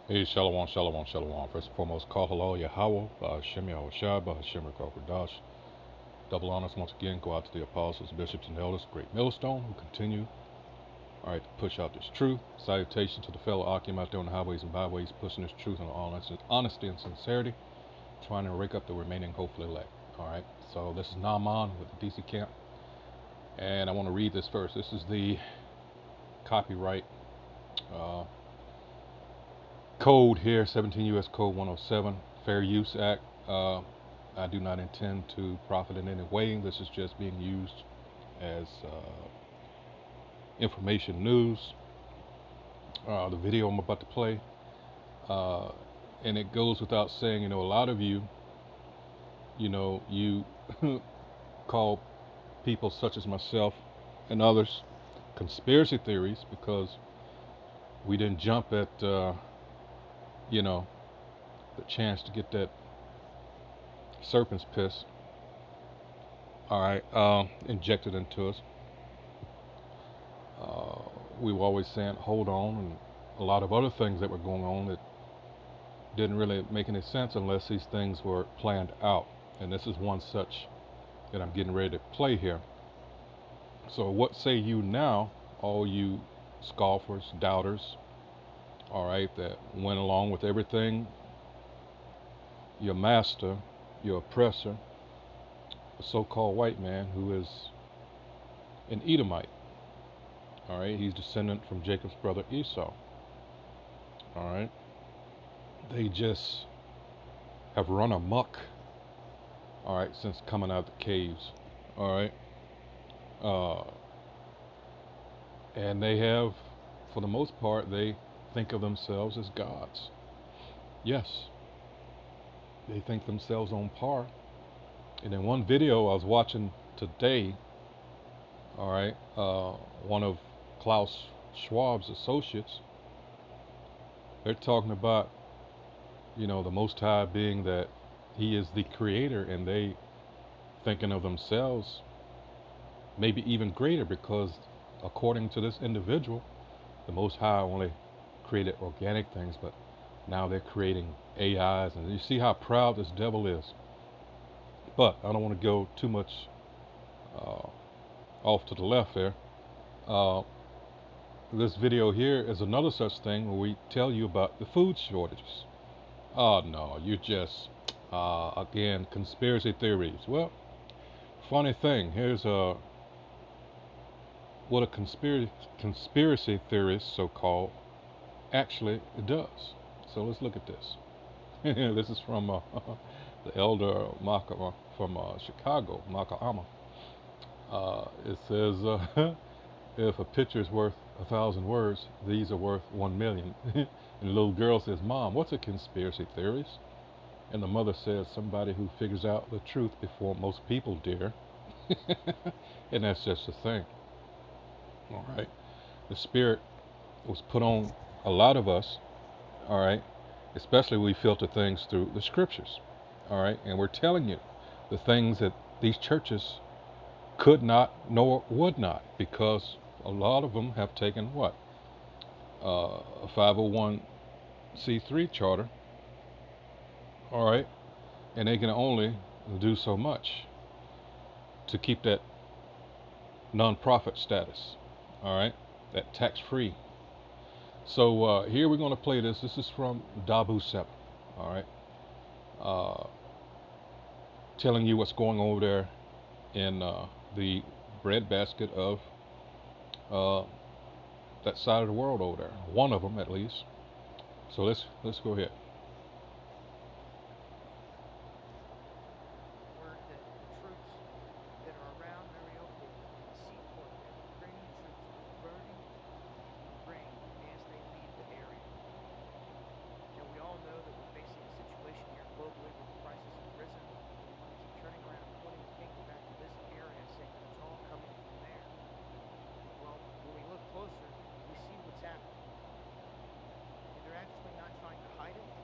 Hey, Shalom, Shalom, Shalom. First and foremost, call hello, Yahweh, Hashem Yahweh Shai, Hashem Rakakwadash. Double honors once again go out to the apostles, bishops, and elders, great millstone who continue, all right, to push out this truth. Salutation to the fellow Akim out there on the highways and byways, pushing this truth in all honesty and sincerity, trying to rake up the remaining hopeful elect. All right, so this is Naaman with the DC camp, and I want to read this first. This is the copyright uh, code here, 17 U.S. Code 107, Fair Use Act. I do not intend to profit in any way. This is just being used as information news. The video I'm about to play, uh, and it goes without saying, a lot of you, you call people such as myself and others conspiracy theories because we didn't jump at, the chance to get that serpent's piss, all right, injected into us. Uh, we were always saying, hold on, and a lot of other things that were going on that didn't really make any sense unless these things were planned out. And this is one such that I'm getting ready to play here. So, what say you now, all you scoffers, doubters, all right, that went along with everything your master, your oppressor, the so called white man who is an Edomite, all right, he's descendant from Jacob's brother Esau, all right, they just have run amok, all right, since coming out the caves, all right, uh, and they have, for the most part, they think of themselves as gods. Yes, they think themselves on par. And in one video I was watching today, all right, one of Klaus Schwab's associates, they're talking about, the Most High being that He is the Creator, and they thinking of themselves maybe even greater because, according to this individual, the Most High only created organic things, but now they're creating AIs, and you see how proud this devil is. But I don't want to go too much uh, off to the left there. Uh, this video here is another such thing where we tell you about the food shortages. Oh no, you just again conspiracy theories. Well, funny thing, here's what a conspiracy theorist, so called, actually does. So let's look at this. This is from the elder Maka from Chicago, Maka. It says, if a picture is worth 1,000 words, these are worth 1,000,000. And the little girl says, Mom, what's a conspiracy theorist? And the mother says, somebody who figures out the truth before most people, dear. And that's just the thing. All right. The spirit was put on a lot of us. All right. Especially we filter things through the scriptures. All right. And we're telling you the things that these churches could not nor would not, because a lot of them have taken what? A 501c3 charter, all right, and they can only do so much to keep that nonprofit status, all right, that tax free. So here we're going to play this. This is from Dabu 7, all right, uh, telling you what's going over there in the breadbasket of uh, that side of the world over there. One of them, at least. So let's go ahead. Word that the troops that are around Mariupol and the seaport there, the Ukrainian troops are burning the grain as they leave the area. Now, we all know that we're facing a situation here globally where the prices have risen. They keep turning around and pointing the finger back to this area, saying that it's all coming from there. Well, when we look closer, we see what's happening. And they're actually not trying to hide it.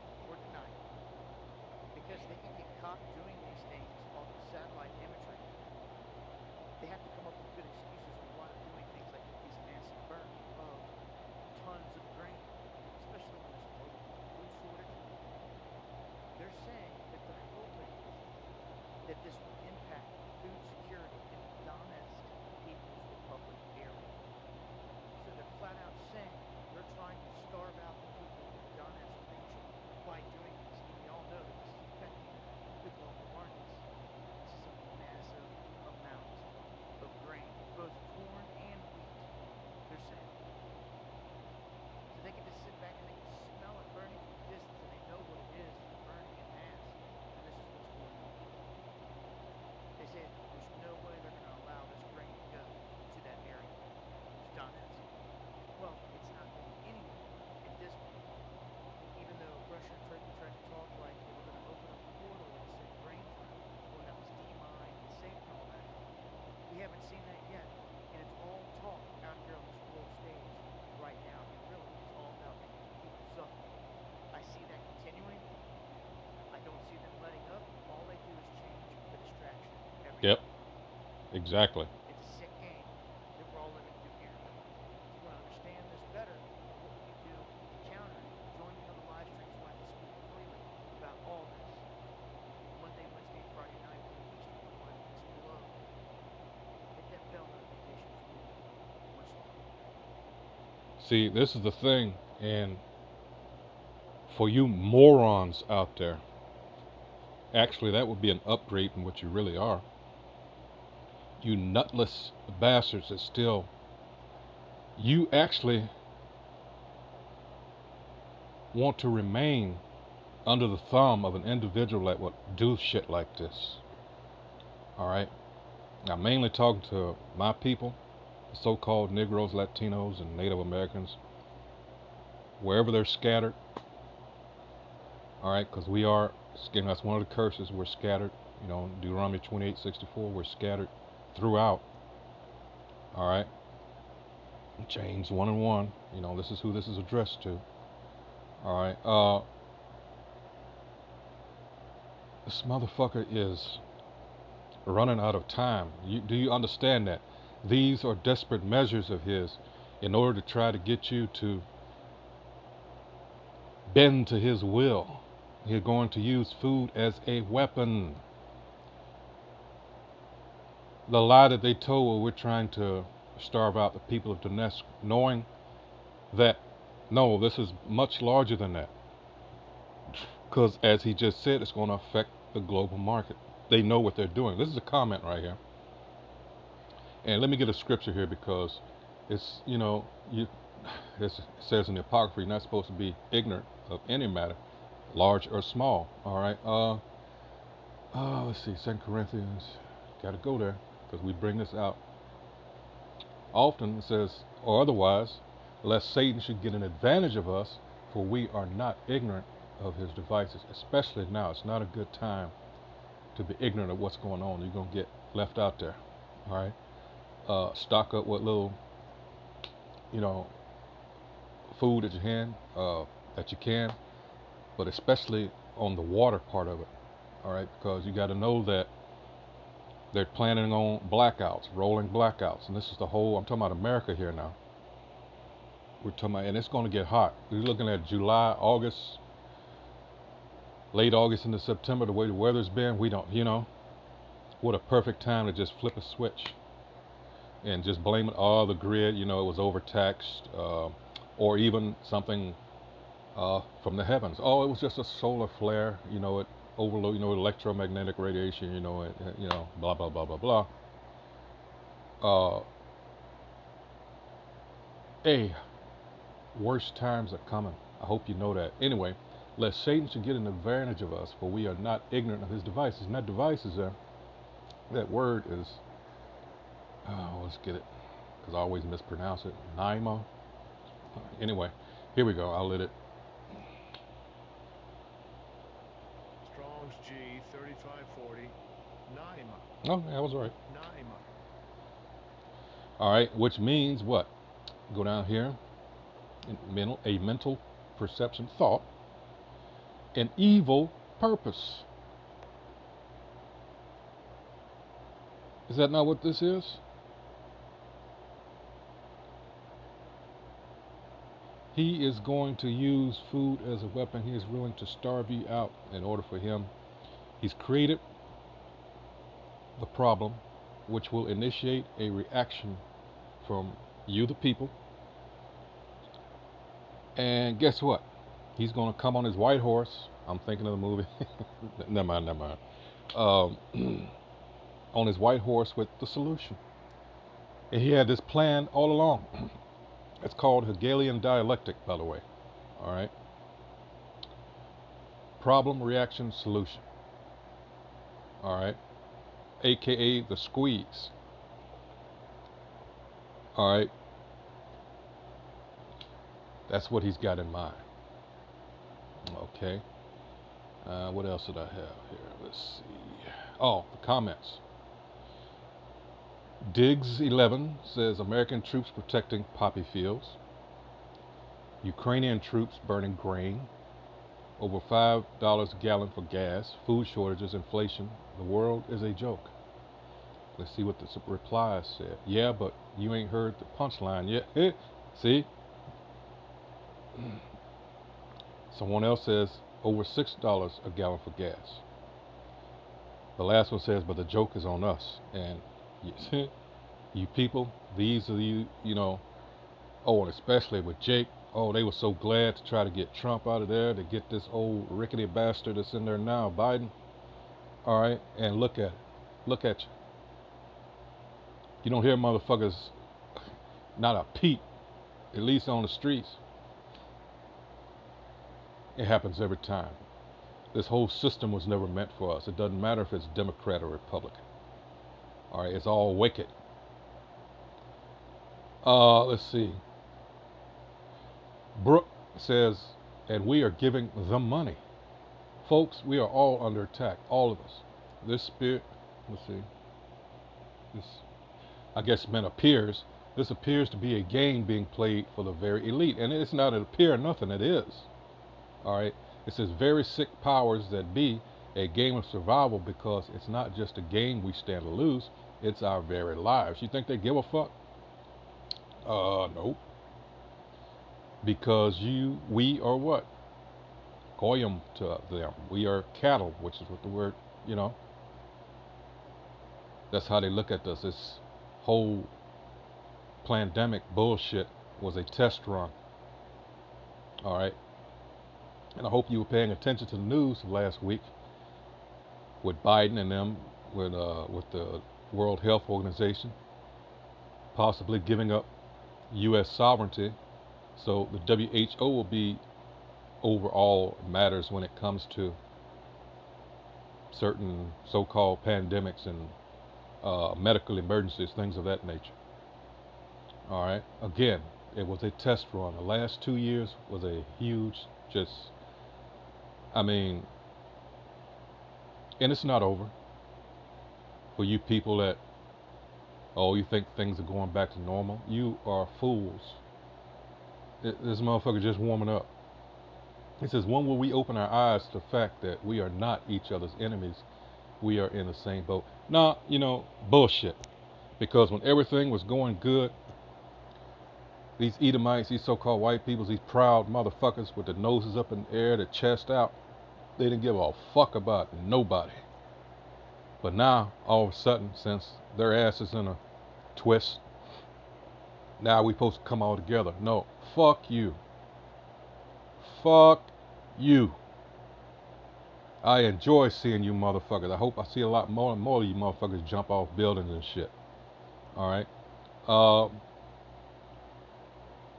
Exactly. It's a sick game that we're all living through here. If you want to understand this better and what we can do to counter it, join me on the live streams where I can speak freely about all this. Monday, Wednesday, and Friday night, 1 Eastern, you'll find links below. Hit that bell notification for me. Much love. See, this is the thing, and for you morons out there, actually, that would be an upgrade from what you really are. You nutless bastards that still, you actually want to remain under the thumb of an individual that would do shit like this. Alright? I'm mainly talking to my people, the so-called Negroes, Latinos, and Native Americans, wherever they're scattered. Alright? Because we are, again, that's one of the curses, we're scattered. You know, Deuteronomy 28:64, we're scattered throughout. Alright? James 1:1, you know, this is who this is addressed to. Alright? This motherfucker is running out of time. Do you understand that? These are desperate measures of his in order to try to get you to bend to his will. He's going to use food as a weapon. The lie that they told, well, we're trying to starve out the people of Donetsk, knowing that, no, this is much larger than that. Because, as he just said, it's going to affect the global market. They know what they're doing. This is a comment right here. And let me get a scripture here because it's, you know, it says in the Apocrypha, you're not supposed to be ignorant of any matter, large or small. All right. Let's see, 2 Corinthians. Got to go there because we bring this out. Often it says, or otherwise, lest Satan should get an advantage of us, for we are not ignorant of his devices, especially now. It's not a good time to be ignorant of what's going on. You're going to get left out there. All right. Stock up what little, you know, food that you can, but especially on the water part of it. All right, because you got to know that they're planning on blackouts, rolling blackouts, and this is the whole. I'm talking about America here now. We're talking about, and it's going to get hot. We're looking at July, August, late August into September. The way the weather's been, we don't, you know, what a perfect time to just flip a switch and just blame it all the grid. You know, it was overtaxed, or even something from the heavens. Oh, it was just a solar flare. You know, it overload. You know, electromagnetic radiation. You know, you know, blah blah blah blah blah. Hey, worse times are coming. I hope you know that. Anyway, lest Satan should get an advantage of us, for we are not ignorant of his devices. And that device is there. That word is. Oh, let's get it, because I always mispronounce it. Naima. Anyway, here we go. I'll let it. Strong's G 3540. Naima. Oh, yeah, I was right. Naima. All right, which means what? Go down here. A mental perception, thought, an evil purpose. Is that not what this is? He is going to use food as a weapon. He is willing to starve you out in order for him. He's created the problem, which will initiate a reaction from you, the people. And guess what? He's going to come on his white horse. I'm thinking of the movie. Never mind, never mind. On his white horse with the solution. And he had this plan all along. It's called Hegelian dialectic, by the way. All right. Problem, reaction, solution. All right. AKA the squeeze. All right. That's what he's got in mind. Okay. What else did I have here? Let's see. Oh, the comments. Diggs11 says American troops protecting poppy fields. Ukrainian troops burning grain. Over $5 a gallon for gas. Food shortages, inflation. The world is a joke. Let's see what the reply said. Yeah, but you ain't heard the punchline yet. See? Someone else says over $6 a gallon for gas. The last one says, but the joke is on us. And you people, these are you know, oh, and especially with Jake, oh, they were so glad to try to get Trump out of there, to get this old rickety bastard that's in there now, Biden. All right, and look at it. Look at you. You don't hear motherfuckers, not a peep, at least on the streets. It happens every time. This whole system was never meant for us. It doesn't matter if it's Democrat or Republican. All right, it's all wicked. Let's see. Brooke says, and we are giving the money. Folks, we are all under attack, all of us. This spirit, let's see. This, I guess, this appears to be a game being played for the very elite. And it's not an appear nothing, it is. All right. It says very sick powers that be, a game of survival, because it's not just a game we stand to lose, it's our very lives. You think they give a fuck? Nope. Because we are what? Goyim to them. We are cattle, which is what the word, you know. That's how they look at us. This whole pandemic bullshit was a test run. All right. And I hope you were paying attention to the news last week with Biden and them, with the World Health Organization, possibly giving up U.S. sovereignty. So the WHO will be over all matters when it comes to certain so-called pandemics and medical emergencies, things of that nature. All right. Again, it was a test run. The last 2 years was a huge, and it's not over. For you people that, oh, you think things are going back to normal, you are fools. This motherfucker just warming up. He says, when will we open our eyes to the fact that we are not each other's enemies? We are in the same boat. Nah, bullshit. Because when everything was going good, these Edomites, these so-called white people, these proud motherfuckers with their noses up in the air, their chest out, they didn't give a fuck about nobody. But now, all of a sudden, since their ass is in a twist, now we supposed to come all together. No, fuck you. Fuck you. I enjoy seeing you motherfuckers. I hope I see a lot more and more of you motherfuckers jump off buildings and shit. All right.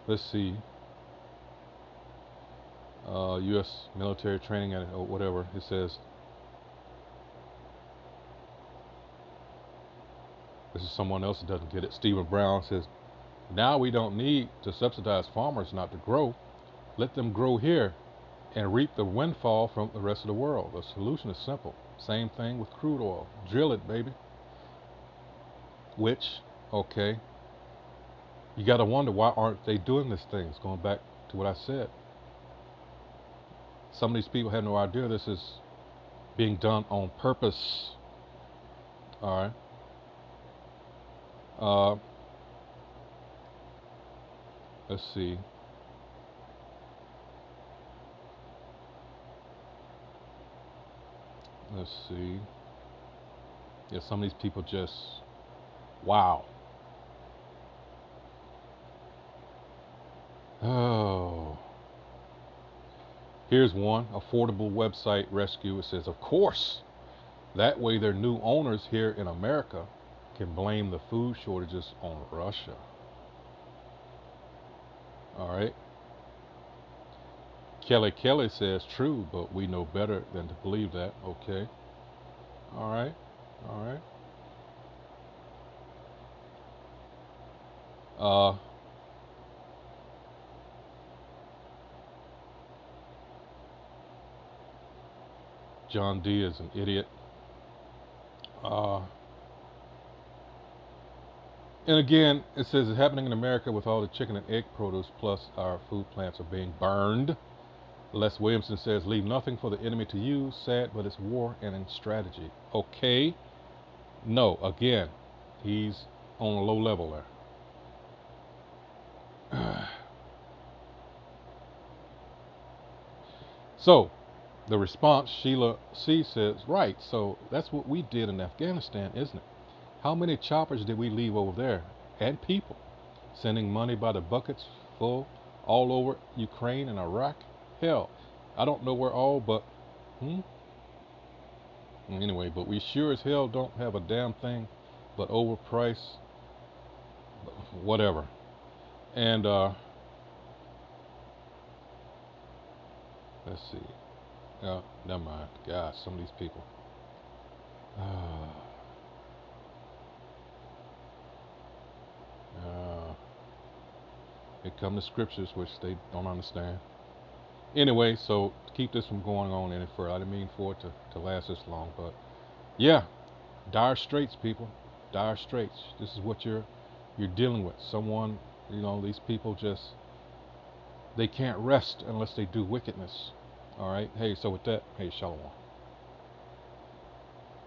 Let's see. U.S. military training and whatever. It says, this is someone else that doesn't get it. Stephen Brown says, now we don't need to subsidize farmers not to grow. Let them grow here and reap the windfall from the rest of the world. The solution is simple. Same thing with crude oil. Drill it, baby. Which, okay, you got to wonder, why aren't they doing these things? Going back to what I said. Some of these people have no idea this is being done on purpose. All right. Let's see. Let's see. Yeah, some of these people just, wow. Oh. Here's one, affordable website rescue. It says, of course, that way their new owners here in America can blame the food shortages on Russia. All right. Kelly says, true, but we know better than to believe that. Okay. All right. All right. John D is an idiot. And again, it says it's happening in America with all the chicken and egg produce, plus our food plants are being burned. Les Williamson says, leave nothing for the enemy to use. Sad, but it's war and in strategy. Okay. No, again, He's on a low level there. So, the response, Sheila C. says, right, so that's what we did in Afghanistan, isn't it? How many choppers did we leave over there? And people. Sending money by the buckets full all over Ukraine and Iraq? Hell, I don't know where all, but, Anyway, but we sure as hell don't have a damn thing but overpriced, whatever. And, let's see. Never mind. God, some of these people. Here come the scriptures, which they don't understand. Anyway, so to keep this from going on any further, I didn't mean for it to last this long, but yeah, dire straits, people, dire straits. This is what you're dealing with. Someone, these people just, they can't rest unless they do wickedness. All right. Hey, so with that, hey, shalom.